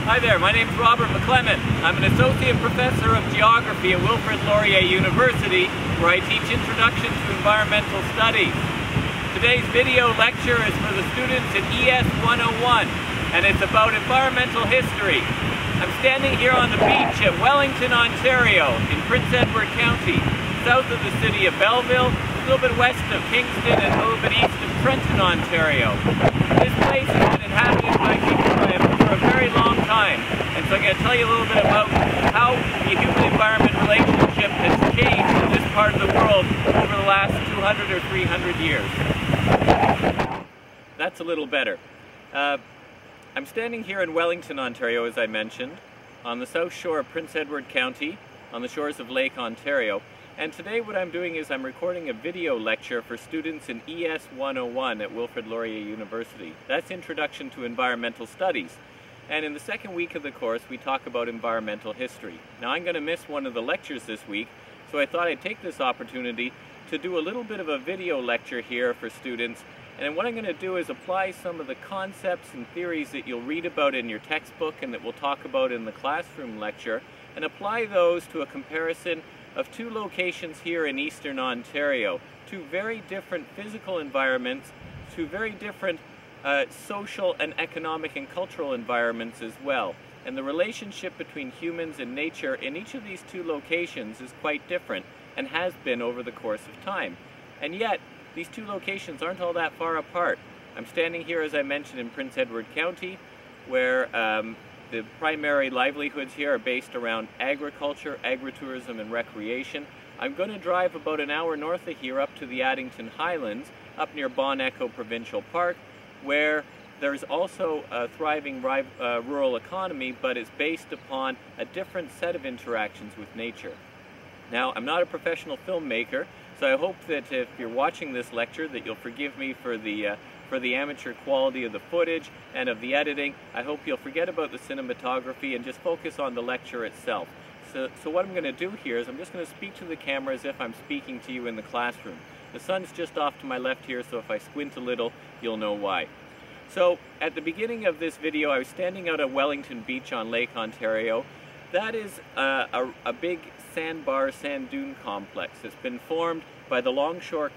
Hi there, my name is Robert McClement. I'm an Associate Professor of Geography at Wilfrid Laurier University, where I teach Introduction to Environmental Studies. Today's video lecture is for the students in ES101, and it's about environmental history. I'm standing here on the beach at Wellington, Ontario, in Prince Edward County, south of the city of Belleville, a little bit west of Kingston, and a little bit east of Trenton, Ontario. This place has been inhabited by people for a very long time, and so I'm going to tell you a little bit about how the human-environment relationship has changed in this part of the world over the last 200 or 300 years. That's a little better. I'm standing here in Wellington, Ontario, as I mentioned, on the south shore of Prince Edward County, on the shores of Lake Ontario. And today what I'm doing is I'm recording a video lecture for students in ES101 at Wilfrid Laurier University. That's Introduction to Environmental Studies. And in the second week of the course, we talk about environmental history. Now, I'm going to miss one of the lectures this week, so I thought I'd take this opportunity to do a little bit of a video lecture here for students. And what I'm going to do is apply some of the concepts and theories that you'll read about in your textbook and that we'll talk about in the classroom lecture, and apply those to a comparison of two locations here in eastern Ontario, two very different physical environments, two very different social and economic and cultural environments as well. And the relationship between humans and nature in each of these two locations is quite different and has been over the course of time. And yet, these two locations aren't all that far apart. I'm standing here, as I mentioned, in Prince Edward County, where the primary livelihoods here are based around agriculture, agritourism, and recreation. I'm going to drive about an hour north of here up to the Addington Highlands, up near Bon Echo Provincial Park, where there's also a thriving rural economy, but it's based upon a different set of interactions with nature. Now, I'm not a professional filmmaker, so I hope that if you're watching this lecture that you'll forgive me for the amateur quality of the footage and of the editing. I hope you'll forget about the cinematography and just focus on the lecture itself. So what I'm going to do here is I'm just going to speak to the camera as if I'm speaking to you in the classroom. The sun's just off to my left here, so if I squint a little, you'll know why. So at the beginning of this video, I was standing out at Wellington Beach on Lake Ontario. That is a big sandbar sand dune complex. It's been formed by the longshore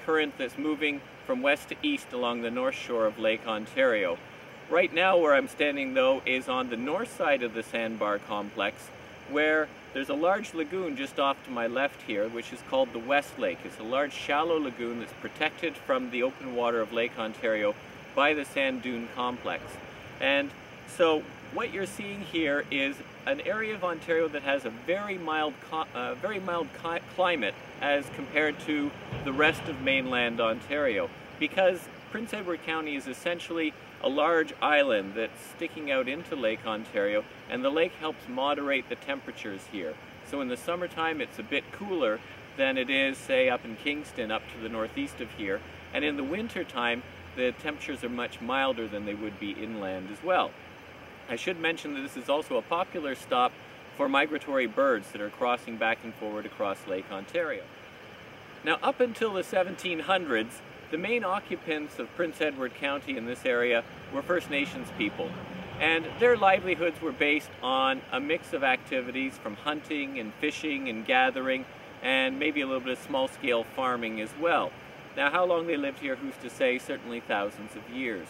current that's moving from west to east along the north shore of Lake Ontario. Right now where I'm standing, though, is on the north side of the sandbar complex, where there's a large lagoon just off to my left here, which is called the West Lake. It's a large shallow lagoon that's protected from the open water of Lake Ontario by the sand dune complex. And so what you're seeing here is an area of Ontario that has a very mild climate as compared to the rest of mainland Ontario, because Prince Edward County is essentially a large island that's sticking out into Lake Ontario, and the lake helps moderate the temperatures here. So in the summertime it's a bit cooler than it is, say, up in Kingston, up to the northeast of here, and in the wintertime the temperatures are much milder than they would be inland as well. I should mention that this is also a popular stop for migratory birds that are crossing back and forward across Lake Ontario. Now, up until the 1700s, the main occupants of Prince Edward County in this area were First Nations people, and their livelihoods were based on a mix of activities from hunting and fishing and gathering, and maybe a little bit of small-scale farming as well. Now, how long they lived here, who's to say? Certainly thousands of years.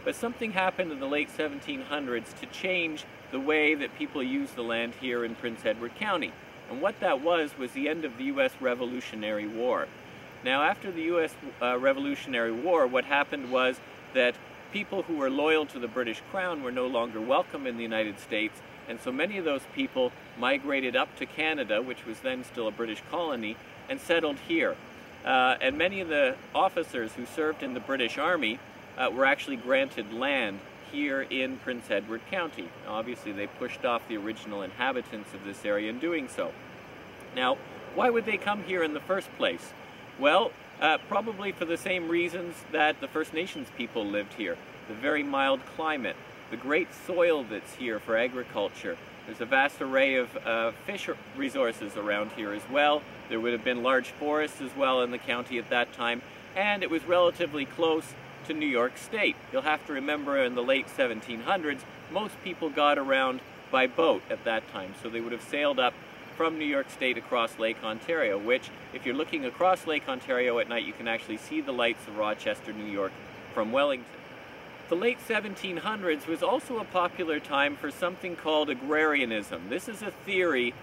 But something happened in the late 1700s to change the way that people use the land here in Prince Edward County. And what that was the end of the U.S. Revolutionary War. Now, after the U.S. Revolutionary War, what happened was that people who were loyal to the British Crown were no longer welcome in the United States, and so many of those people migrated up to Canada, which was then still a British colony, and settled here. And many of the officers who served in the British Army were actually granted land here in Prince Edward County. Now, obviously, they pushed off the original inhabitants of this area in doing so. Now, why would they come here in the first place? Well, probably for the same reasons that the First Nations people lived here. The very mild climate, the great soil that's here for agriculture. There's a vast array of fish resources around here as well. There would have been large forests as well in the county at that time, and it was relatively close to New York State. You'll have to remember in the late 1700s, most people got around by boat at that time, so they would have sailed up from New York State across Lake Ontario, which, if you're looking across Lake Ontario at night, you can actually see the lights of Rochester, New York from Wellington. The late 1700s was also a popular time for something called agrarianism. This is a theory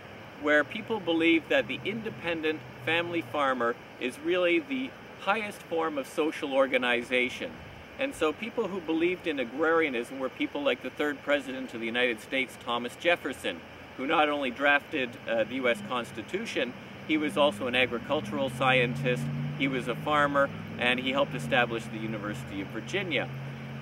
where people believe that the independent family farmer is really the highest form of social organization. And so people who believed in agrarianism were people like the third president of the United States, Thomas Jefferson, who not only drafted the U.S. Constitution, he was also an agricultural scientist, he was a farmer, and he helped establish the University of Virginia.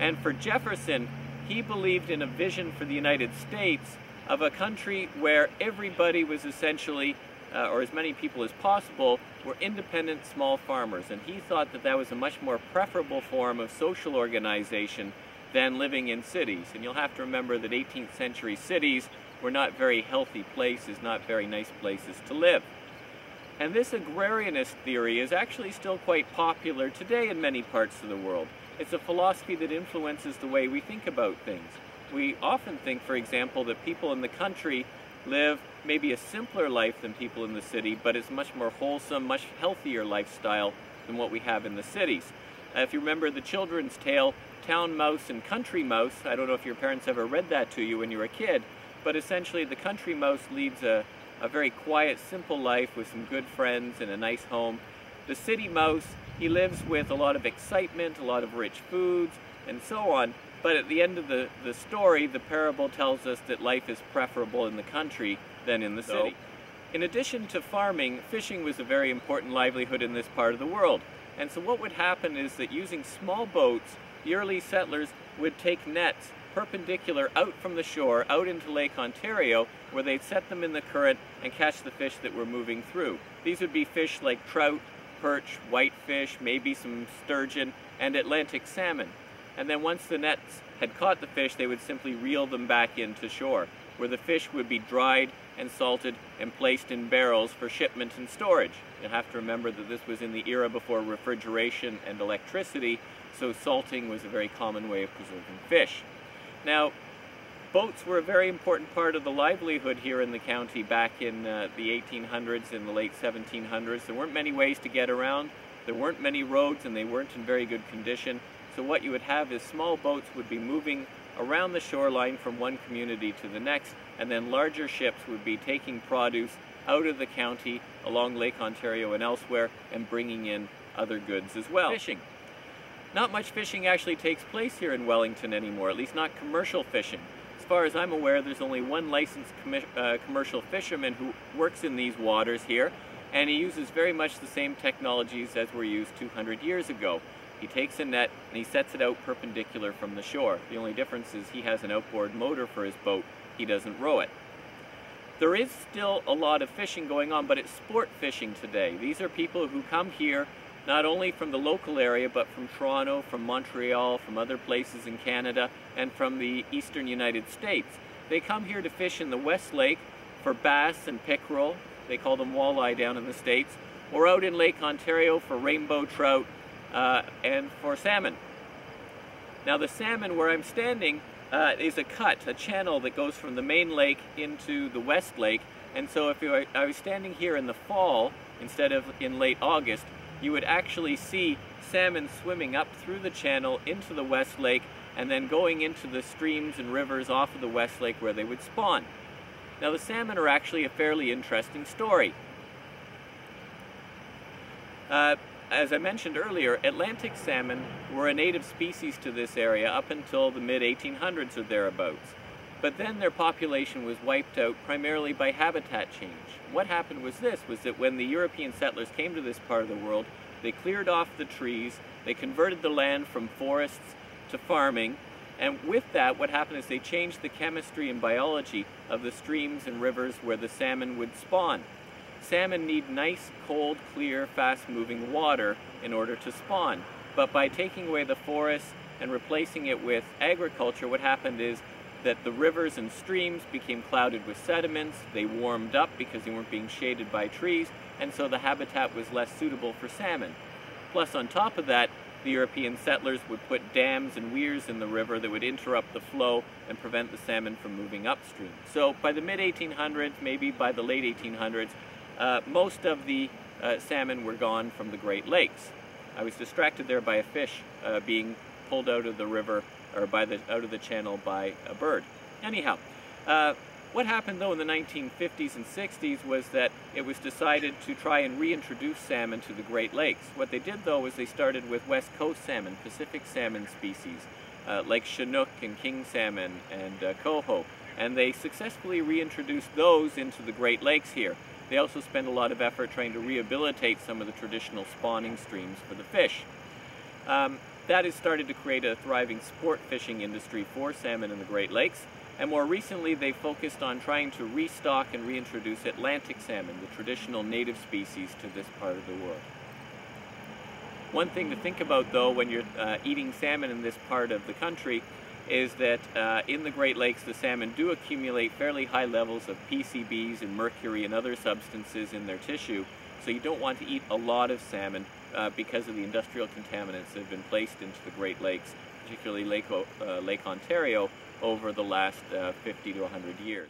And for Jefferson, he believed in a vision for the United States of a country where everybody was essentially, or as many people as possible, were independent small farmers. And he thought that that was a much more preferable form of social organization than living in cities. And you'll have to remember that 18th century cities were not very healthy places, not very nice places to live. And this agrarianist theory is actually still quite popular today in many parts of the world. It's a philosophy that influences the way we think about things. We often think, for example, that people in the country live maybe a simpler life than people in the city, but it's much more wholesome, much healthier lifestyle than what we have in the cities. If you remember the children's tale, Town Mouse and Country Mouse, I don't know if your parents ever read that to you when you were a kid, but essentially the country mouse leads a very quiet, simple life with some good friends and a nice home. The city mouse, he lives with a lot of excitement, a lot of rich foods, and so on. But at the end of the story, the parable tells us that life is preferable in the country than in the city. In addition to farming, fishing was a very important livelihood in this part of the world. And so what would happen is that using small boats, the early settlers would take nets perpendicular out from the shore, out into Lake Ontario, where they'd set them in the current and catch the fish that were moving through. These would be fish like trout, perch, whitefish, maybe some sturgeon, and Atlantic salmon. And then once the nets had caught the fish, they would simply reel them back into shore, where the fish would be dried and salted and placed in barrels for shipment and storage. You'll have to remember that this was in the era before refrigeration and electricity, so salting was a very common way of preserving fish. Now, boats were a very important part of the livelihood here in the county back in the 1800s and the late 1700s. There weren't many ways to get around, there weren't many roads, and they weren't in very good condition. So what you would have is small boats would be moving around the shoreline from one community to the next, and then larger ships would be taking produce out of the county along Lake Ontario and elsewhere and bringing in other goods as well. Fishing. Not much fishing actually takes place here in Wellington anymore, at least not commercial fishing. As far as I'm aware, there's only one licensed commercial fisherman who works in these waters here, and he uses very much the same technologies as were used 200 years ago. He takes a net and he sets it out perpendicular from the shore. The only difference is he has an outboard motor for his boat. He doesn't row it. There is still a lot of fishing going on, but it's sport fishing today. These are people who come here not only from the local area, but from Toronto, from Montreal, from other places in Canada, and from the eastern United States. They come here to fish in the West Lake for bass and pickerel. They call them walleye down in the States. Or out in Lake Ontario for rainbow trout and for salmon. Now the salmon where I'm standing is a cut, a channel that goes from the main lake into the West Lake. And so if I was standing here in the fall instead of in late August, you would actually see salmon swimming up through the channel into the West Lake and then going into the streams and rivers off of the West Lake where they would spawn. Now the salmon are actually a fairly interesting story. As I mentioned earlier, Atlantic salmon were a native species to this area up until the mid-1800s or thereabouts. But then their population was wiped out primarily by habitat change. What happened was that when the European settlers came to this part of the world, they cleared off the trees, they converted the land from forests to farming, and with that what happened is they changed the chemistry and biology of the streams and rivers where the salmon would spawn. Salmon need nice, cold, clear, fast-moving water in order to spawn. But by taking away the forests and replacing it with agriculture, what happened is that the rivers and streams became clouded with sediments, they warmed up because they weren't being shaded by trees, and so the habitat was less suitable for salmon. Plus, on top of that, the European settlers would put dams and weirs in the river that would interrupt the flow and prevent the salmon from moving upstream. So by the mid-1800s, maybe by the late 1800s, most of the salmon were gone from the Great Lakes. I was distracted there by a fish being pulled out of the river, or out of the channel by a bird. Anyhow, what happened though in the 1950s and 60s was that it was decided to try and reintroduce salmon to the Great Lakes. What they did though was they started with West Coast salmon, Pacific salmon species, like Chinook and king salmon and coho, and they successfully reintroduced those into the Great Lakes here. They also spent a lot of effort trying to rehabilitate some of the traditional spawning streams for the fish. That has started to create a thriving sport fishing industry for salmon in the Great Lakes, and more recently they focused on trying to restock and reintroduce Atlantic salmon, the traditional native species to this part of the world. One thing to think about though when you're eating salmon in this part of the country is that in the Great Lakes the salmon do accumulate fairly high levels of PCBs and mercury and other substances in their tissue, so you don't want to eat a lot of salmon because of the industrial contaminants that have been placed into the Great Lakes, particularly Lake Ontario, over the last 50 to 100 years.